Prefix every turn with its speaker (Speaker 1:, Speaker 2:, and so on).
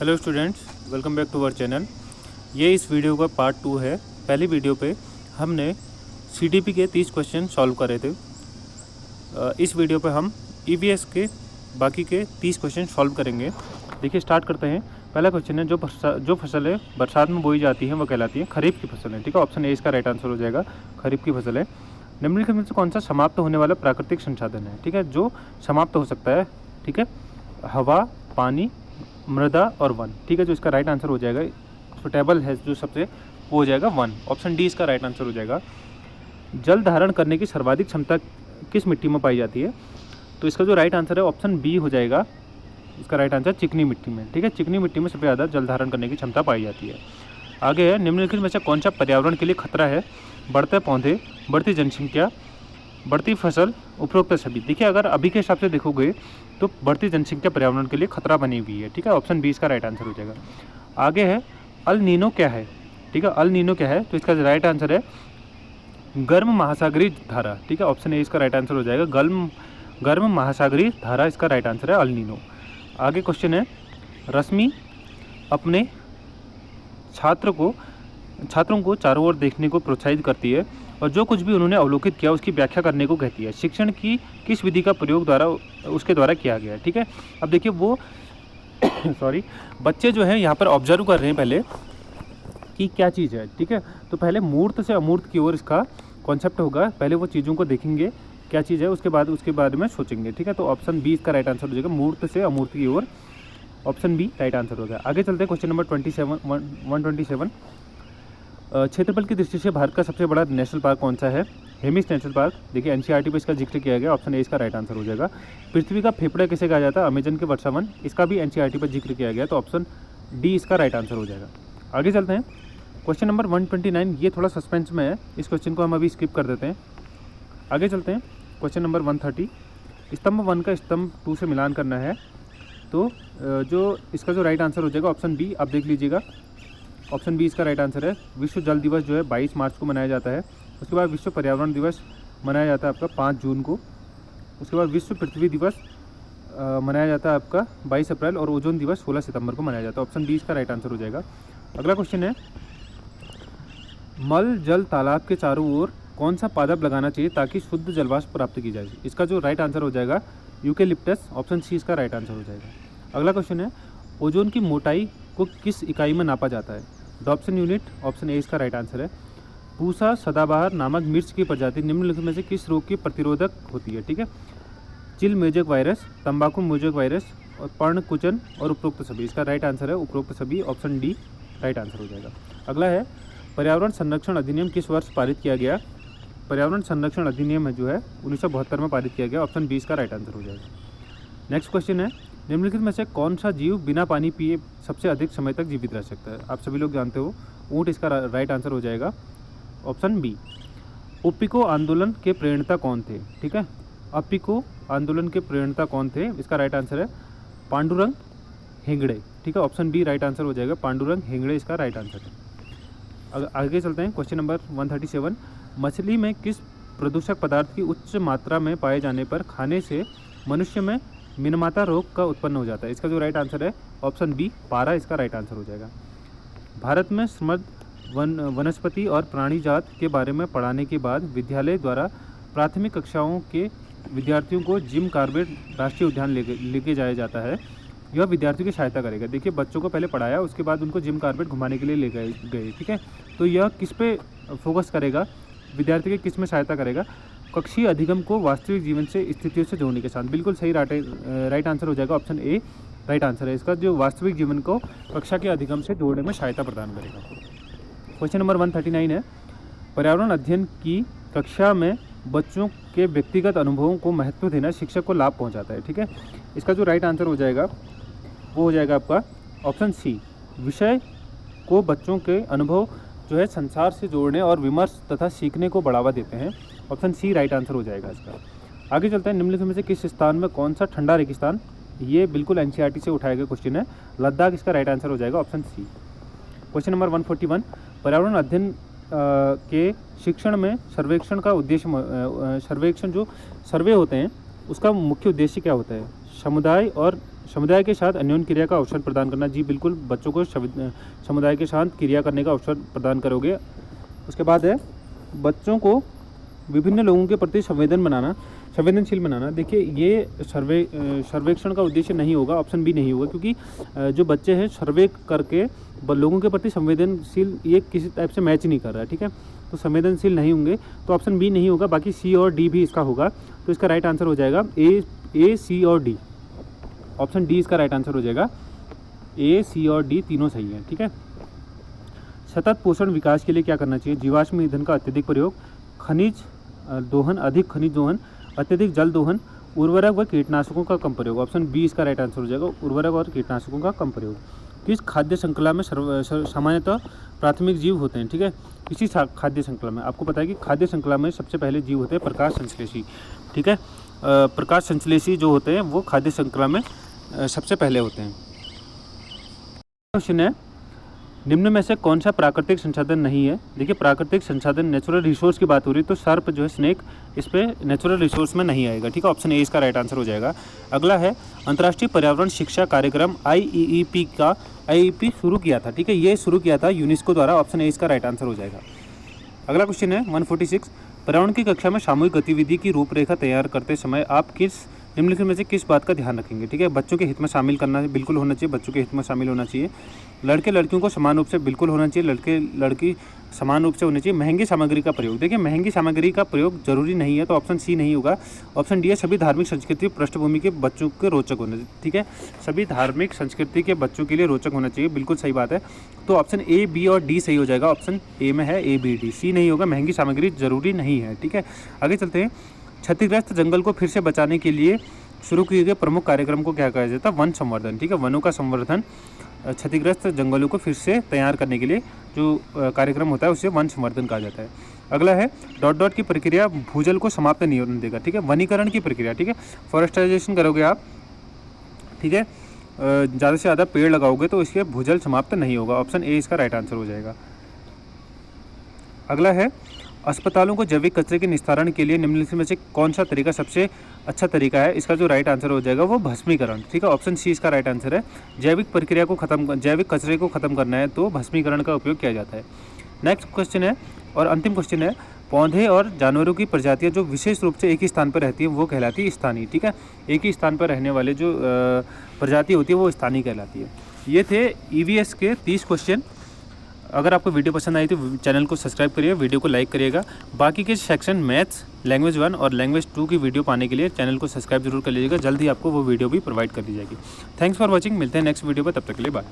Speaker 1: Hello students, welcome back to our channel. ये इस video का पार्ट 2 है। पहली वीडियो पे हमने सीडीपी के 30 क्वेश्चन सॉल्व करे थे। इस वीडियो पे हम ईवीएस के बाकी के 30 क्वेश्चन सॉल्व करेंगे। देखिए, स्टार्ट करते हैं। पहला क्वेश्चन है, जो फसल है बरसात में बोई जाती है वो कहलाती है खरीफ की फसल है। ठीक है, ऑप्शन ए इसका राइट आंसर हो जाएगा, खरीफ की फसल है। निम्नलिखित में से कौन सा समाप्त होने वाला प्राकृतिक संसाधन है? ठीक है, जो समाप्त हो सकता है। ठीक है, हवा, पानी, मृदा और वन। ठीक है, जो इसका राइट आंसर हो जाएगा, सुटेबल है जो सबसे, वो हो जाएगा वन। ऑप्शन डी इसका राइट आंसर हो जाएगा। जल धारण करने की सर्वाधिक क्षमता किस मिट्टी में पाई जाती है? तो इसका जो राइट आंसर है ऑप्शन बी हो जाएगा, इसका राइट आंसर चिकनी मिट्टी में। ठीक है, चिकनी मिट्टी में सबसे ज़्यादा जल धारण करने की क्षमता पाई जाती है। आगे है, निम्नलिखित में से कौन सा पर्यावरण के लिए खतरा है? बढ़ते पौधे, बढ़ती जनसंख्या, बढ़ती फसल, उपरोक्त सभी। देखिए, अगर अभी के हिसाब से देखोगे तो बढ़ती जनसंख्या पर्यावरण के लिए खतरा बनी हुई है। ठीक है, ऑप्शन बी इसका राइट आंसर हो जाएगा। आगे है, अल नीनो क्या है? ठीक है, अल नीनो क्या है? तो इसका राइट आंसर है गर्म महासागरीय धारा। ठीक है, ऑप्शन ए इसका राइट आंसर हो जाएगा, गर्म महासागरीय धारा इसका राइट आंसर है अल नीनो। आगे क्वेश्चन है, रश्मि अपने छात्रों को चारों ओर देखने को प्रोत्साहित करती है और जो कुछ भी उन्होंने अवलोकित किया उसकी व्याख्या करने को कहती है। शिक्षण की किस विधि का प्रयोग उसके द्वारा किया गया है? ठीक है, अब देखिए वो बच्चे जो हैं यहाँ पर ऑब्जर्व कर रहे हैं पहले कि क्या चीज़ है। ठीक है, तो पहले मूर्त से अमूर्त की ओर इसका कॉन्सेप्ट होगा। पहले वो चीज़ों को देखेंगे क्या चीज़ है, उसके बाद में सोचेंगे। ठीक है, तो ऑप्शन बी इसका राइट आंसर हो जाएगा, मूर्त से अमूर्त की ओर। ऑप्शन बी राइट आंसर हो गया। आगे चलते हैं, क्वेश्चन नंबर 127। क्षेत्रफल की दृष्टि से भारत का सबसे बड़ा नेशनल पार्क कौन सा है? Hemis national park. देखिए, एनसीईआरटी पे इसका जिक्र किया गया, ऑप्शन ए इसका राइट आंसर हो जाएगा। पृथ्वी का फेफड़ा किसे कहा जाता है? अमेजन के वर्षावन। इसका भी एनसीईआरटी पर जिक्र किया गया, तो ऑप्शन डी इसका राइट आंसर हो जाएगा। आगे चलते हैं, क्वेश्चन नंबर 129। ये थोड़ा सस्पेंस में है, इस क्वेश्चन को हम अभी स्किप कर देते हैं। आगे चलते हैं, क्वेश्चन नंबर 130। स्तंभ 1 का स्तंभ 2 से मिलान करना है, तो जो इसका जो राइट आंसर हो जाएगा ऑप्शन बी। आप देख लीजिएगा, ऑप्शन बी इसका राइट आंसर है। विश्व जल दिवस जो है 22 मार्च को मनाया जाता है। उसके बाद विश्व पर्यावरण दिवस मनाया जाता है आपका 5 जून को। उसके बाद विश्व पृथ्वी दिवस मनाया जाता है आपका 22 अप्रैल और ओजोन दिवस 16 सितंबर को मनाया जाता है। ऑप्शन बी इसका राइट आंसर हो जाएगा। अगला क्वेश्चन है, मल जल तालाब के चारों ओर कौन सा पादप लगाना चाहिए ताकि शुद्ध जलवाष्प प्राप्त की जाए? इसका जो राइट आंसर हो जाएगा यूकेलिप्टस। ऑप्शन सी इसका राइट आंसर हो जाएगा। अगला क्वेश्चन है, ओजोन की मोटाई को किस इकाई में नापा जाता है? Dobson unit. ऑप्शन ए इसका राइट आंसर है। पूसा सदाबहार नामक मिर्च की प्रजाति निम्नलिखित में से किस रोग की प्रतिरोधक होती है? ठीक है, चिल मोज़ेक वायरस, तंबाकू मोज़ेक वायरस और पर्णकुचन और उपरोक्त सभी। इसका राइट आंसर है उपरोक्त सभी, ऑप्शन डी राइट आंसर हो जाएगा। अगला है, पर्यावरण संरक्षण अधिनियम किस वर्ष पारित किया गया? पर्यावरण संरक्षण अधिनियम जो है 1972 में पारित किया गया। ऑप्शन बी इसका राइट आंसर हो जाएगा। नेक्स्ट क्वेश्चन है, निम्नलिखित में से कौन सा जीव बिना पानी पिए सबसे अधिक समय तक जीवित रह सकता है? आप सभी लोग जानते हो, ऊँट इसका राइट आंसर हो जाएगा, ऑप्शन बी। ओप्पिको आंदोलन के प्रेरणता कौन थे? ठीक है, ओप्पिको आंदोलन के प्रेरणता कौन थे? इसका राइट आंसर है पांडुरंग हेगड़े। ठीक है, ऑप्शन बी राइट आंसर हो जाएगा, पांडुरंग हेगड़े इसका राइट आंसर है। आगे चलते हैं, क्वेश्चन नंबर 137। मछली में किस प्रदूषक पदार्थ की उच्च मात्रा में पाए जाने पर खाने से मनुष्य में मिनमाता रोग का उत्पन्न हो जाता है? इसका जो राइट आंसर है ऑप्शन बी, पारा इसका राइट आंसर हो जाएगा। भारत में समृद्ध वनस्पति और प्राणी जात के बारे में पढ़ाने के बाद विद्यालय द्वारा प्राथमिक कक्षाओं के विद्यार्थियों को जिम कॉर्बेट राष्ट्रीय उद्यान लेके जाया जाता है। यह विद्यार्थियों की सहायता करेगा। देखिए, बच्चों को पहले पढ़ाया, उसके बाद उनको जिम कॉर्बेट घुमाने के लिए ले गए। ठीक है, तो यह किस पे फोकस करेगा? विद्यार्थी के किस में सहायता करेगा? कक्षीय अधिगम को वास्तविक जीवन से स्थितियों से जोड़ने के साथ। बिल्कुल सही राइट आंसर हो जाएगा, ऑप्शन ए राइट आंसर है इसका, जो वास्तविक जीवन को कक्षा के अधिगम से जोड़ने में सहायता प्रदान करेगा। क्वेश्चन नंबर 139 है, पर्यावरण अध्ययन की कक्षा में बच्चों के व्यक्तिगत अनुभवों को महत्व देना शिक्षक को लाभ पहुंचाता है। ठीक है, इसका जो राइट आंसर हो जाएगा वो हो जाएगा आपका ऑप्शन सी। विषय को बच्चों के अनुभव जो है संसार से जोड़ने और विमर्श तथा सीखने को बढ़ावा देते हैं। ऑप्शन सी राइट आंसर हो जाएगा इसका। आगे चलते हैं, निम्नलिखित में से किस स्थान में कौन सा ठंडा रेगिस्तान? ये बिल्कुल एनसीईआरटी से उठाया गया क्वेश्चन है, लद्दाख इसका राइट आंसर हो जाएगा, ऑप्शन सी। क्वेश्चन नंबर 141, पर्यावरण अध्ययन के शिक्षण में सर्वेक्षण का उद्देश्य सर्वेक्षण जो सर्वे होते हैं उसका मुख्य उद्देश्य क्या होता है? समुदाय और समुदाय के साथ अन्योन्य क्रिया का अवसर प्रदान करना, जी बिल्कुल, बच्चों को समुदाय के साथ क्रिया करने का अवसर प्रदान करोगे। उसके बाद है बच्चों को विभिन्न लोगों के प्रति संवेदनशील बनाना। देखिए ये सर्वेक्षण का उद्देश्य नहीं होगा, ऑप्शन बी नहीं होगा, क्योंकि जो बच्चे हैं सर्वे करके लोगों के प्रति संवेदनशील ये किसी टाइप से मैच नहीं कर रहा है, ठीक है, तो संवेदनशील नहीं होंगे, तो ऑप्शन बी नहीं होगा। बाकी सी और डी भी इसका होगा, तो इसका राइट आंसर हो जाएगा ए सी और डी। ऑप्शन डी इसका राइट आंसर हो जाएगा, ए सी और डी तीनों सही है, ठीक है। सतत पोषण विकास के लिए क्या करना चाहिए? जीवाश्म ईंधन का अत्यधिक प्रयोग, खनिज दोहन, अधिक खनिज दोहन, अत्यधिक जल दोहन, उर्वरक व कीटनाशकों का कम प्रयोग। ऑप्शन बी इसका राइट आंसर हो जाएगा, उर्वरक और कीटनाशकों का कम प्रयोग। किस खाद्य श्रृंखला में सामान्यतः प्राथमिक जीव होते हैं? ठीक है, किसी खाद्य श्रृंखला में, आपको पता है कि खाद्य श्रृंखला में सबसे पहले जीव होते हैं प्रकाश संश्लेषी, ठीक है, प्रकाश संश्लेषी जो होते हैं वो खाद्य श्रृंखला में सबसे पहले होते हैं। क्वेश्चन है, निम्न में से कौन सा प्राकृतिक संसाधन नहीं है? देखिए प्राकृतिक संसाधन, नेचुरल रिसोर्स की बात हो रही है, तो सर्प जो है स्नेक इस पे नेचुरल रिसोर्स में नहीं आएगा, ठीक है, ऑप्शन ए इसका राइट आंसर हो जाएगा। अगला है अंतर्राष्ट्रीय पर्यावरण शिक्षा कार्यक्रम IEEP शुरू किया था, ठीक है, ये शुरू किया था यूनेस्को द्वारा, ऑप्शन ए इसका राइट आंसर हो जाएगा। अगला क्वेश्चन है 146, पर्यावरण की कक्षा में सामूहिक गतिविधि की रूपरेखा तैयार करते समय आप निम्नलिखित में से किस बात का ध्यान रखेंगे? ठीक है, बच्चों के हित में शामिल करना बिल्कुल होना चाहिए, बच्चों के हित में शामिल होना चाहिए, लड़के लड़कियों को समान रूप से बिल्कुल होना चाहिए, लड़के लड़की समान रूप से होनी चाहिए, महंगी सामग्री का प्रयोग, देखिए महंगी सामग्री का प्रयोग जरूरी नहीं है, तो ऑप्शन सी नहीं होगा, ऑप्शन डी है सभी धार्मिक संस्कृति पृष्ठभूमि के बच्चों के रोचक होना चाहिए, ठीक है, सभी धार्मिक संस्कृति के बच्चों के लिए रोचक होना चाहिए, बिल्कुल सही बात है, तो ऑप्शन ए बी और डी सही हो जाएगा, ऑप्शन ए में है A B D, सी नहीं होगा, महंगी सामग्री जरूरी नहीं है, ठीक है। आगे चलते हैं, क्षतिग्रस्त जंगल को फिर से बचाने के लिए शुरू किए गए प्रमुख कार्यक्रम को क्या कहा जाता है? वन संवर्धन, ठीक है, वनों का संवर्धन, क्षतिग्रस्त जंगलों को फिर से तैयार करने के लिए जो कार्यक्रम होता है उसे वन संवर्धन कहा जाता है। अगला है डॉट की प्रक्रिया भूजल को समाप्त नहीं होने देगा, ठीक है, वनीकरण की प्रक्रिया, ठीक है, फॉरेस्टाइजेशन करोगे आप, ठीक है, ज़्यादा से ज़्यादा पेड़ लगाओगे तो इसके भूजल समाप्त नहीं होगा, ऑप्शन ए इसका राइट आंसर हो जाएगा। अगला है अस्पतालों को जैविक कचरे के निस्तारण के लिए निम्नलिखित में से कौन सा तरीका सबसे अच्छा तरीका है? इसका जो राइट आंसर हो जाएगा वो भस्मीकरण, ठीक है, ऑप्शन सी इसका राइट आंसर है। जैविक कचरे को खत्म करना है तो भस्मीकरण का उपयोग किया जाता है। नेक्स्ट क्वेश्चन है और अंतिम क्वेश्चन है, पौधे और जानवरों की प्रजातियां जो विशेष रूप से एक ही स्थान पर रहती है वो कहलाती है स्थानीय, ठीक है, एक ही स्थान पर रहने वाले जो प्रजाति होती है वो स्थानीय कहलाती है। ये थे EVS के 30 क्वेश्चन। अगर आपको वीडियो पसंद आई तो चैनल को सब्सक्राइब करिए, वीडियो को लाइक करिएगा। बाकी के सेक्शन मैथ्स, लैंग्वेज 1 और लैंग्वेज 2 की वीडियो पाने के लिए चैनल को सब्सक्राइब जरूर कर लीजिएगा, जल्द ही आपको वो वीडियो भी प्रोवाइड कर दी जाएगी। थैंक्स फॉर वॉचिंग, मिलते हैं नेक्स्ट वीडियो पर, तब तक के लिए बाय।